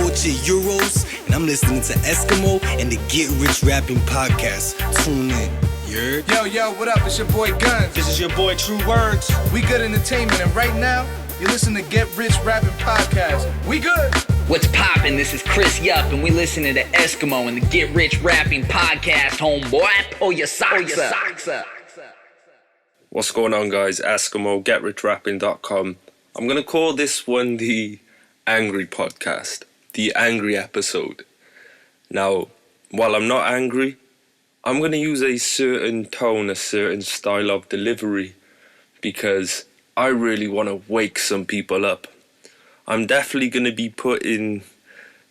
torture euros, and I'm listening to Esskimo and the Get Rich Rapping podcast. Tune in. You heard? Yo, what up? It's your boy Guns. This is your boy True Words. We good entertainment, and right now, you're listening to Get Rich Rapping podcast. We good. What's poppin'? This is Chris Yup, and we listening to Esskimo and the Get Rich Rapping podcast, homeboy. Pull your socks up. What's going on, guys? Esskimo, GetRichRapping.com. I'm going to call this one the Angry Podcast, the Angry episode. Now, while I'm not angry, I'm going to use a certain tone, a certain style of delivery, because I really want to wake some people up. I'm definitely going to be putting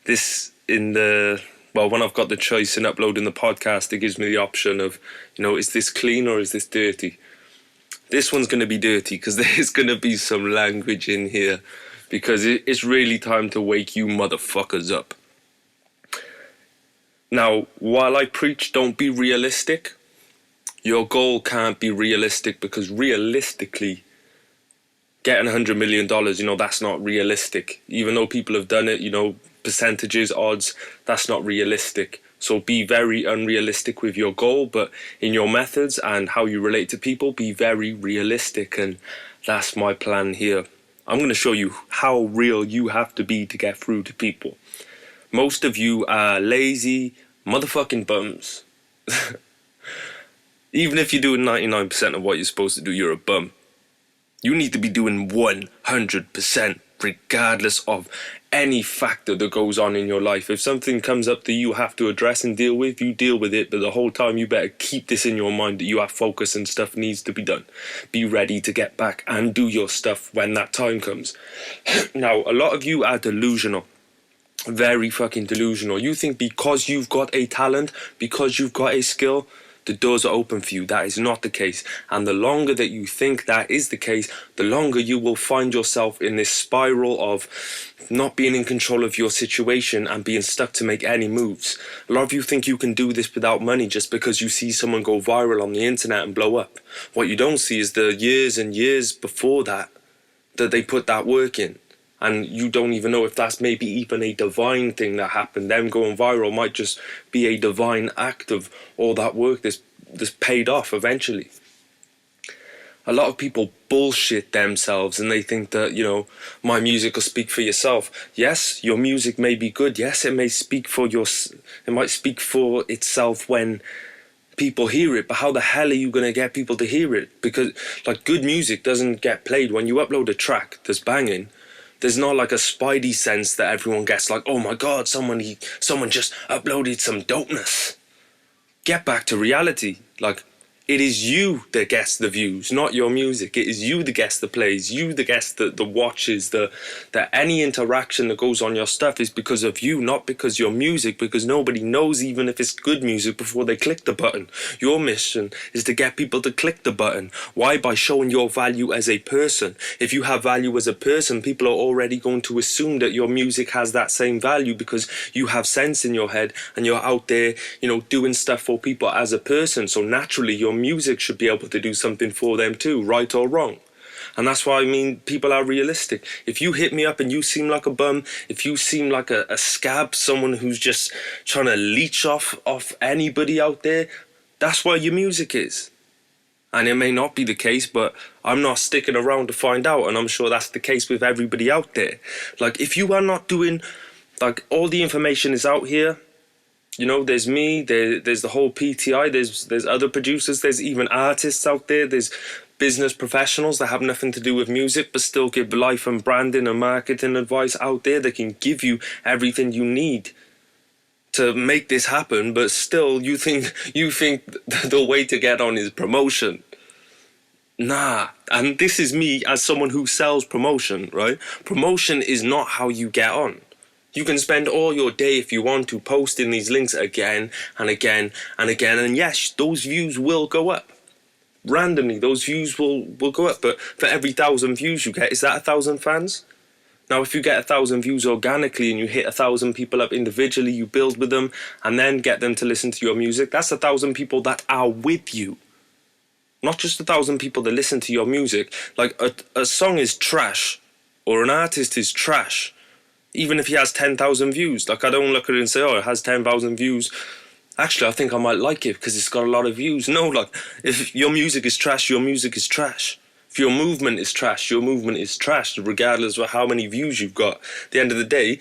this in the... Well, when I've got the choice in uploading the podcast, it gives me the option of, is this clean or is this dirty? This one's going to be dirty because there's going to be some language in here, because it's really time to wake you motherfuckers up. Now, while I preach don't be realistic, your goal can't be realistic, because realistically, getting $100 million, that's not realistic. Even though people have done it, percentages, odds, that's not realistic. So be very unrealistic with your goal, but in your methods and how you relate to people, be very realistic. And that's my plan here. I'm going to show you how real you have to be to get through to people. Most of you are lazy motherfucking bums. Even if you're doing 99% of what you're supposed to do, you're a bum. You need to be doing 100%, regardless of any factor that goes on in your life. If something comes up that you have to address and deal with, you deal with it. But the whole time, you better keep this in your mind that you have focus and stuff needs to be done. Be ready to get back and do your stuff when that time comes. Now, a lot of you are delusional. Very fucking delusional. You think because you've got a talent, because you've got a skill, the doors are open for you. That is not the case. And the longer that you think that is the case, the longer you will find yourself in this spiral of not being in control of your situation and being stuck to make any moves. A lot of you think you can do this without money just because you see someone go viral on the internet and blow up. What you don't see is the years and years before that they put that work in. And you don't even know if that's maybe even a divine thing that happened. Them going viral might just be a divine act of all that work that's paid off eventually. A lot of people bullshit themselves and they think that, my music will speak for yourself. Yes, your music may be good. Yes, it may speak for it might speak for itself when people hear it, but how the hell are you going to get people to hear it? Because good music doesn't get played. When you upload a track that's banging, there's not like a spidey sense that everyone gets, like, oh my God, someone just uploaded some dopeness. Get back to reality. It is you that gets the views, not your music. It is you that gets the plays, you that gets the watches, that any interaction that goes on your stuff is because of you, not because your music, because nobody knows even if it's good music before they click the button. Your mission is to get people to click the button. Why? By showing your value as a person. If you have value as a person, people are already going to assume that your music has that same value because you have sense in your head and you're out there, doing stuff for people as a person. So naturally, your music should be able to do something for them too, right or wrong. And that's why people are realistic. If you hit me up and you seem like a bum, if you seem like a scab, someone who's just trying to leech off anybody out there, that's why your music is. And it may not be the case, but I'm not sticking around to find out, and I'm sure that's the case with everybody out there. If you are not doing, all the information is out here. There's me, there's the whole PTI, there's other producers, there's even artists out there, there's business professionals that have nothing to do with music but still give life and branding and marketing advice out there that can give you everything you need to make this happen, but still you think the way to get on is promotion. Nah, and this is me as someone who sells promotion, right? Promotion is not how you get on. You can spend all your day, if you want to, posting these links again and again and again. And yes, those views will go up. Randomly, those views will go up. But for every 1,000 views you get, is that 1,000 fans? Now, if you get 1,000 views organically and you hit 1,000 people up individually, you build with them and then get them to listen to your music, that's 1,000 people that are with you. Not just 1,000 people that listen to your music. A song is trash or an artist is trash Even if he has 10,000 views, like I don't look at it and say, oh, it has 10,000 views. Actually, I think I might like it because it's got a lot of views. No, like, if your music is trash, your music is trash. If your movement is trash, your movement is trash, regardless of how many views you've got. At the end of the day,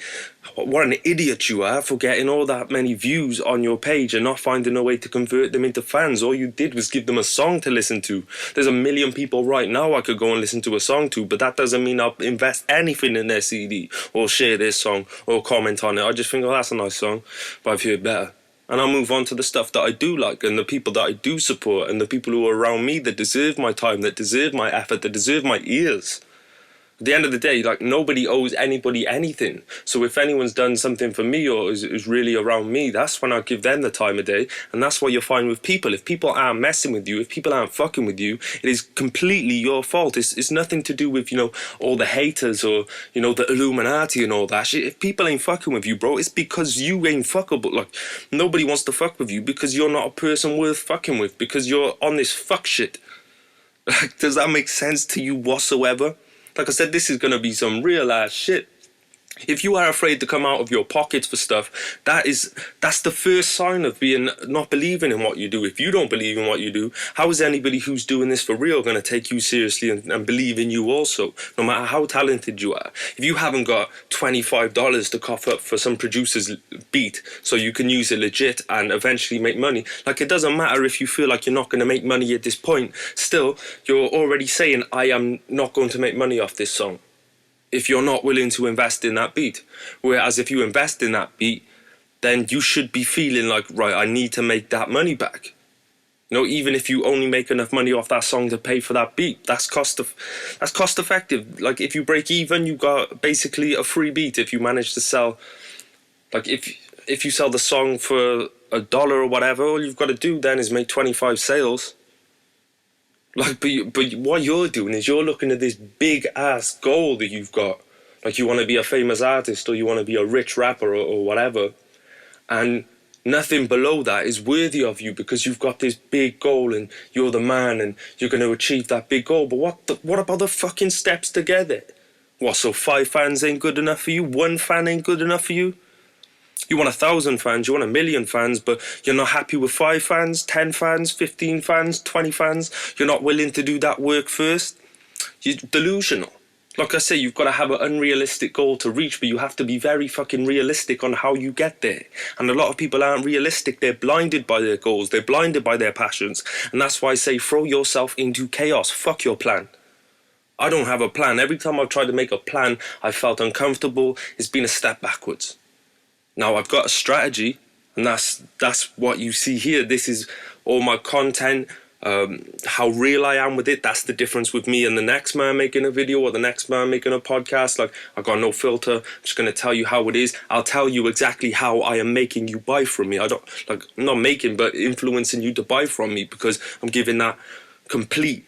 what an idiot you are for getting all that many views on your page and not finding a way to convert them into fans. All you did was give them a song to listen to. There's a million people right now I could go and listen to a song to, but that doesn't mean I'll invest anything in their CD or share their song or comment on it. I just think, oh, that's a nice song, but I've heard better. And I'll move on to the stuff that I do like and the people that I do support and the people who are around me that deserve my time, that deserve my effort, that deserve my ears. At the end of the day, like, nobody owes anybody anything. So if anyone's done something for me or is really around me, that's when I give them the time of day. And that's what you'll find with people. If people aren't messing with you, if people aren't fucking with you, it is completely your fault. It's nothing to do with, all the haters or, the Illuminati and all that shit. If people ain't fucking with you, bro, it's because you ain't fuckable. Like, nobody wants to fuck with you because you're not a person worth fucking with, because you're on this fuck shit. Like, does that make sense to you whatsoever? Like I said, this is going to be some real ass shit. If you are afraid to come out of your pockets for stuff, that's the first sign of not believing in what you do. If you don't believe in what you do, how is anybody who's doing this for real going to take you seriously and believe in you also, no matter how talented you are? If you haven't got $25 to cough up for some producer's beat so you can use it legit and eventually make money, like, it doesn't matter if you feel like you're not going to make money at this point. Still, you're already saying, I am not going to make money off this song, if you're not willing to invest in that beat. Whereas if you invest in that beat, then you should be feeling like, right, I need to make that money back. Even if you only make enough money off that song to pay for that beat, that's cost effective. Like, if you break even, you got basically a free beat. If you manage to sell, like, if you sell the song for $1 or whatever, all you've got to do then is make 25 sales. Like, but what you're doing is you're looking at this big ass goal that you've got. Like, you want to be a famous artist or you want to be a rich rapper or whatever. And nothing below that is worthy of you because you've got this big goal and you're the man and you're going to achieve that big goal. But what about the fucking steps to get it? What, so 5 fans ain't good enough for you? 1 fan ain't good enough for you? You want 1,000 fans, you want 1 million fans, but you're not happy with 5 fans, 10 fans, 15 fans, 20 fans. You're not willing to do that work first. You're delusional. Like I say, you've got to have an unrealistic goal to reach, but you have to be very fucking realistic on how you get there. And a lot of people aren't realistic. They're blinded by their goals. They're blinded by their passions. And that's why I say throw yourself into chaos. Fuck your plan. I don't have a plan. Every time I've tried to make a plan, I felt uncomfortable. It's been a step backwards. Now I've got a strategy, and that's what you see here. This is all my content, how real I am with it. That's the difference with me and the next man making a video or the next man making a podcast. Like, I got no filter. I'm just going to tell you how it is. I'll tell you exactly how I am making you buy from me. I'm not making, but influencing you to buy from me, because I'm giving that complete,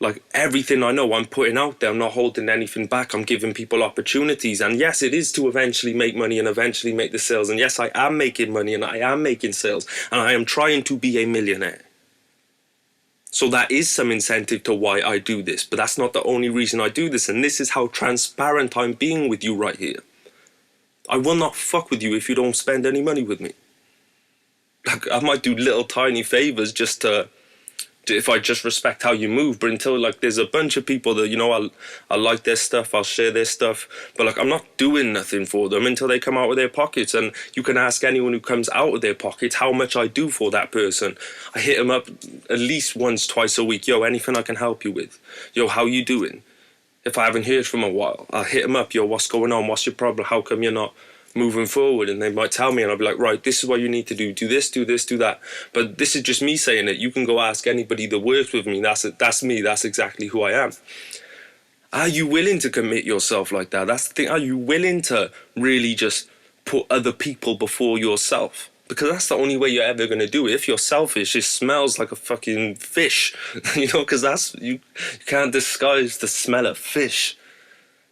like, everything I know I'm putting out there. I'm not holding anything back. I'm giving people opportunities. And yes, it is to eventually make money and eventually make the sales. And yes, I am making money and I am making sales. And I am trying to be a millionaire. So that is some incentive to why I do this. But that's not the only reason I do this. And this is how transparent I'm being with you right here. I will not fuck with you if you don't spend any money with me. Like, I might do little tiny favors just to, if I just respect how you move, but until, like, there's a bunch of people that, I like their stuff, I'll share their stuff, but, like, I'm not doing nothing for them until they come out of their pockets. And you can ask anyone who comes out of their pockets how much I do for that person. I hit them up at least once, twice a week. Yo, anything I can help you with? Yo, how you doing? If I haven't heard from a while, I'll hit them up. Yo, what's going on? What's your problem? How come you're not moving forward? And they might tell me, and I'll be like, right, this is what you need to do this, do this, do that. But this is just me saying it. You can go ask anybody that works with me. That's me. That's exactly who I am. Are you willing to commit yourself like that? That's the thing. Are you willing to really just put other people before yourself? Because that's the only way you're ever going to do it. If you're selfish, it smells like a fucking fish, because that's, you can't disguise the smell of fish.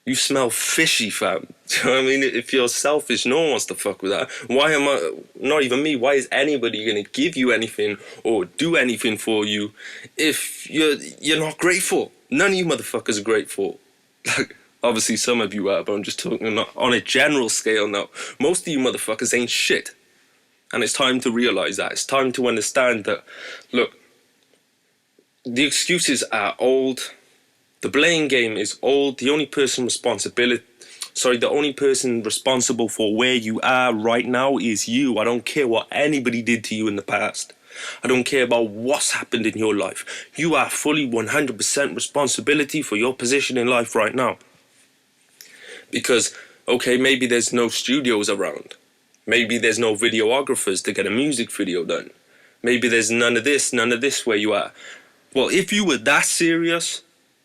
You smell fishy, fam. Do you know what I mean? If you're selfish, no one wants to fuck with that. Why am I, not even me, why is anybody going to give you anything or do anything for you if you're not grateful? None of you motherfuckers are grateful. Like, Obviously, some of you are, but I'm just talking on a general scale now. Most of you motherfuckers ain't shit. And it's time to realise that. It's time to understand that, look, the excuses are old. The blame game is old. The only person responsible for where you are right now is you. I don't care what anybody did to you in the past. I don't care about what's happened in your life. You are fully 100% responsibility for your position in life right now. Because, okay, maybe there's no studios around. Maybe there's no videographers to get a music video done. Maybe there's none of this where you are. Well, if you were that serious,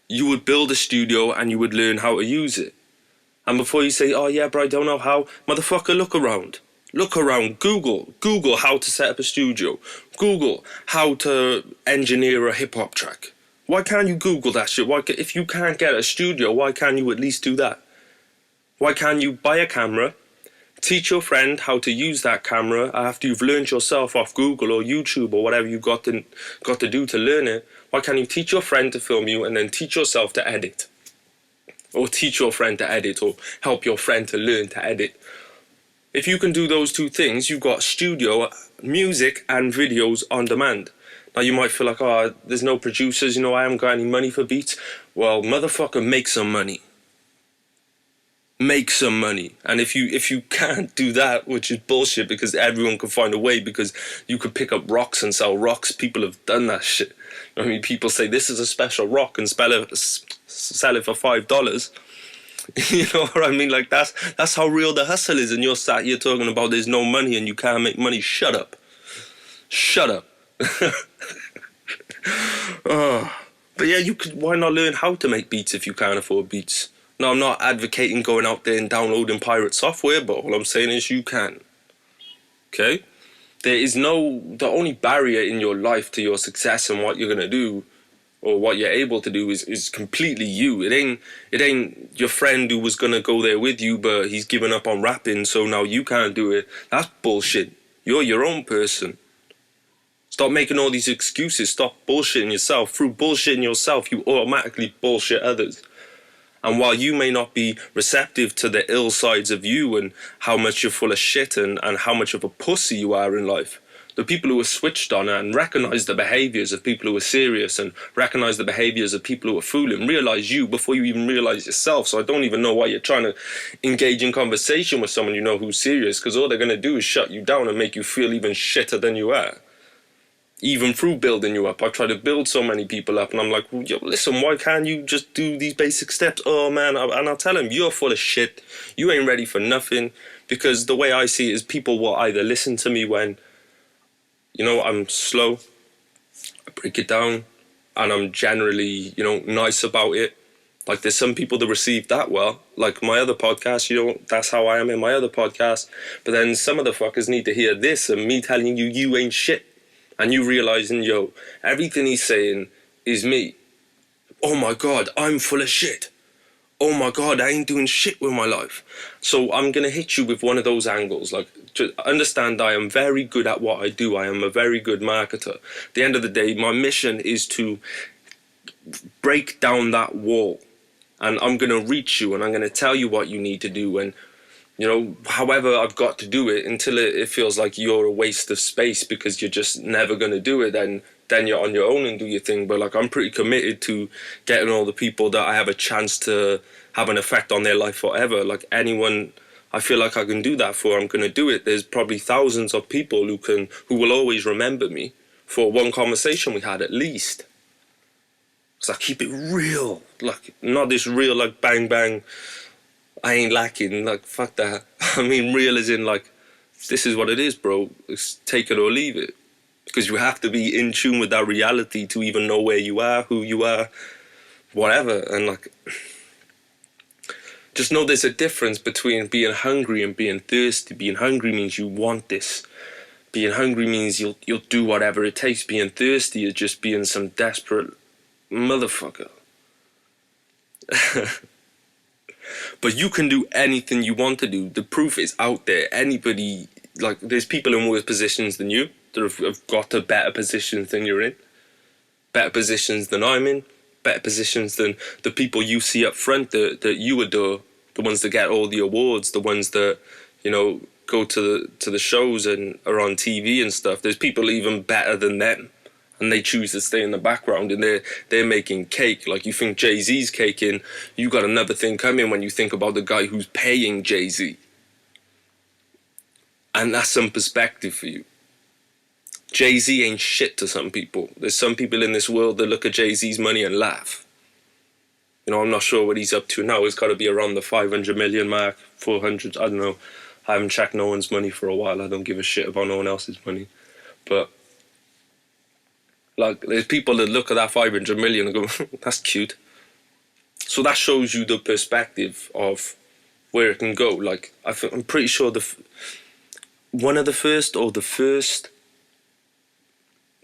you would build a studio and you would learn how to use it. And before you say, oh yeah, but I don't know how, motherfucker, look around. Look around. Google how to set up a studio. Google how to engineer a hip-hop track. Why can't you Google that shit? If you can't get a studio, why can't you at least do that? Why can't you buy a camera, teach your friend how to use that camera after you've learned yourself off Google or YouTube or whatever you got to do to learn it? Why can't you teach your friend to film you and then teach yourself to edit? Or teach your friend to edit, or help your friend to learn to edit. If you can do those two things, you've got studio, music and videos on demand. Now you might feel like, oh, there's no producers, I haven't got any money for beats. Well, motherfucker, make some money. Make some money. And if you can't do that, which is bullshit because everyone can find a way, because you could pick up rocks and sell rocks. People have done that shit. I mean, people say this is a special rock and sell it for $5. You know what I mean? Like that's how real the hustle is. And you're sat here talking about there's no money and you can't make money. Shut up. Shut up. But yeah, why not learn how to make beats if you can't afford beats? No, I'm not advocating going out there and downloading pirate software, but all I'm saying is you can. Okay? The only barrier in your life to your success and what you're going to do or what you're able to do is completely you. It ain't your friend who was going to go there with you, but he's given up on rapping, so now you can't do it. That's bullshit. You're your own person. Stop making all these excuses. Stop bullshitting yourself. Through bullshitting yourself, you automatically bullshit others. And while you may not be receptive to the ill sides of you and how much you're full of shit and how much of a pussy you are in life, the people who are switched on and recognize the behaviors of people who are serious and recognize the behaviors of people who are fooling, realize you before you even realize yourself. So I don't even know why you're trying to engage in conversation with someone you know who's serious, because all they're going to do is shut you down and make you feel even shitter than you are. Even through building you up, I try to build so many people up, and I'm like, well, yo, listen, why can't you just do these basic steps? Oh man, and I'll tell them, you're full of shit. You ain't ready for nothing, because the way I see it is people will either listen to me when, I'm slow, I break it down, and I'm generally, nice about it. Like there's some people that receive that well, like my other podcast, that's how I am in my other podcast. But then some of the fuckers need to hear this and me telling you ain't shit. And you realizing, everything he's saying is me. Oh my God, I'm full of shit. Oh my God, I ain't doing shit with my life. So I'm going to hit you with one of those angles. Like, to understand I am very good at what I do. I am a very good marketer. At the end of the day, my mission is to break down that wall. And I'm going to reach you and I'm going to tell you what you need to do. And however I've got to do it until it feels like you're a waste of space because you're just never going to do it, then you're on your own and do your thing. But like I'm pretty committed to getting all the people that I have a chance to have an effect on their life forever. Like anyone I feel like I can do that for, I'm going to do it. There's probably thousands of people who will always remember me for one conversation we had at least. Because I keep it real, like not this real like bang bang, I ain't lacking, like, fuck that. I mean, real as in, like, this is what it is, bro. It's take it or leave it. Because you have to be in tune with that reality to even know where you are, who you are, whatever. And, like, just know there's a difference between being hungry and being thirsty. Being hungry means you want this. Being hungry means you'll do whatever it takes. Being thirsty is just being some desperate motherfucker. But you can do anything you want to do. The proof is out there. Anybody, like, there's people in worse positions than you that have got to better positions than you're in. Better positions than I'm in. better positions than the people you see up front that you adore, the ones that get all the awards, the ones that, you know, go to the shows and are on TV and stuff. There's people even better than them, and they choose to stay in the background, and they're making cake. Like, you think Jay-Z's caking, you got another thing coming when you think about the guy who's paying Jay-Z. And that's some perspective for you. Jay-Z ain't shit to some people. There's some people in this world that look at Jay-Z's money and laugh. You know, I'm not sure what he's up to now. It's got to be around the 500 million mark, 400, I don't know. I haven't checked no one's money for a while. I don't give a shit about no one else's money. But, like, there's people that look at that 500 million and go, that's cute. So that shows you the perspective of where it can go. Like, I'm pretty sure the first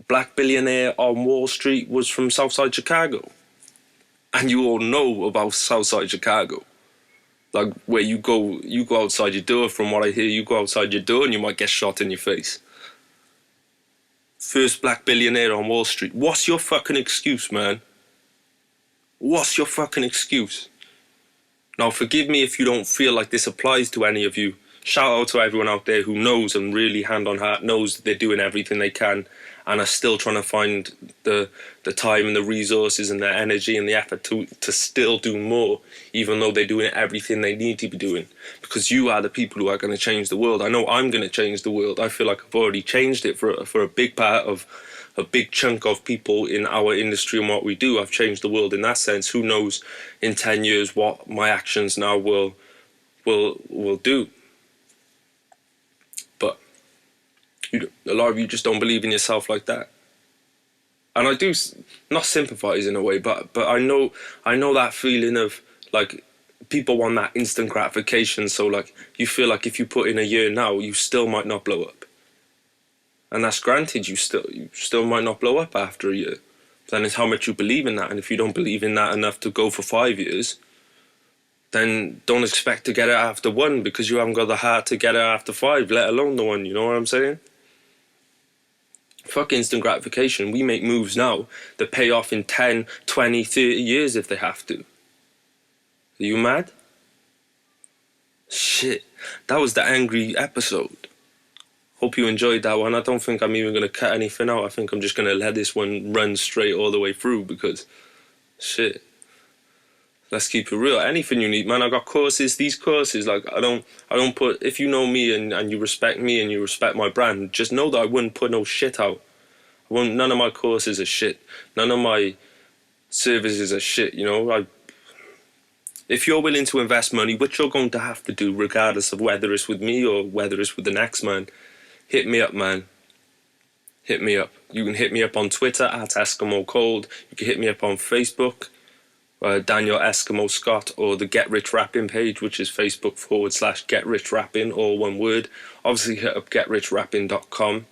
black billionaire on Wall Street was from Southside Chicago. And you all know about Southside Chicago. Like, where you go outside your door, from what I hear, you go outside your door and you might get shot in your face. First black billionaire on Wall Street. What's your fucking excuse, man? What's your fucking excuse? Now, forgive me if you don't feel like this applies to any of you. Shout out to everyone out there who knows, and really hand on heart knows that they're doing everything they can and are still trying to find the time and the resources and the energy and the effort to still do more, even though they're doing everything they need to be doing. Because you are the people who are going to change the world. I know I'm going to change the world. I feel like I've already changed it for a big part of a big chunk of people in our industry and what we do. I've changed the world in that sense. Who knows in 10 years what my actions now will do. A lot of you just don't believe in yourself like that. And I do not sympathise in a way, but I know that feeling of, like, people want that instant gratification. So, like, you feel like if you put in a year now, you still might not blow up. And that's granted, you still might not blow up after a year. Then it's how much you believe in that. And if you don't believe in that enough to go for 5 years, then don't expect to get it after 1, because you haven't got the heart to get it after 5, let alone the 1, you know what I'm saying? Fuck instant gratification. We make moves now that pay off in 10, 20, 30 years if they have to. Are you mad? Shit. That was the angry episode. Hope you enjoyed that one. I don't think I'm even going to cut anything out. I think I'm just going to let this one run straight all the way through, because shit. Let's keep it real. Anything you need, man. I got courses. These courses, like, I don't put, if you know me and you respect me and you respect my brand, just know that I wouldn't put no shit out. None of my courses are shit. None of my services are shit, you know. If you're willing to invest money, which you're going to have to do regardless of whether it's with me or whether it's with the next man, hit me up, man. Hit me up. You can hit me up on Twitter at Esskimo Cold. You can hit me up on Facebook, Daniel Esskimo Scott, or the GetRichRapping page, which is Facebook.com/GetRichRapping, all one word. Obviously, hit up GetRichRapping.com.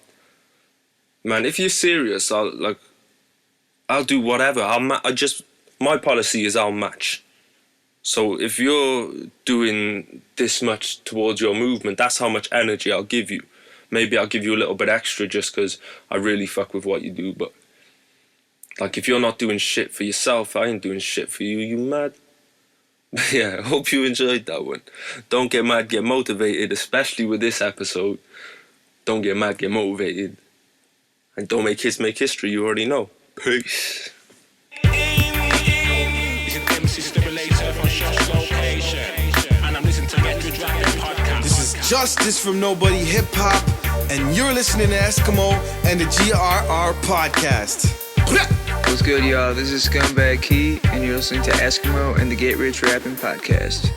Man, if you're serious, I'll do whatever. My policy is I'll match. So if you're doing this much towards your movement, that's how much energy I'll give you. Maybe I'll give you a little bit extra just because I really fuck with what you do, but like, if you're not doing shit for yourself, I ain't doing shit for you. You mad? Yeah, I hope you enjoyed that one. Don't get mad, get motivated, especially with this episode. Don't get mad, get motivated. And don't make history, you already know. Peace. This is Justice from Nobody Hip Hop, and you're listening to Esskimo and the GRR Podcast. What's good, y'all? This is Scumbag Key, and you're listening to Esskimo and the Get Rich Rapping Podcast.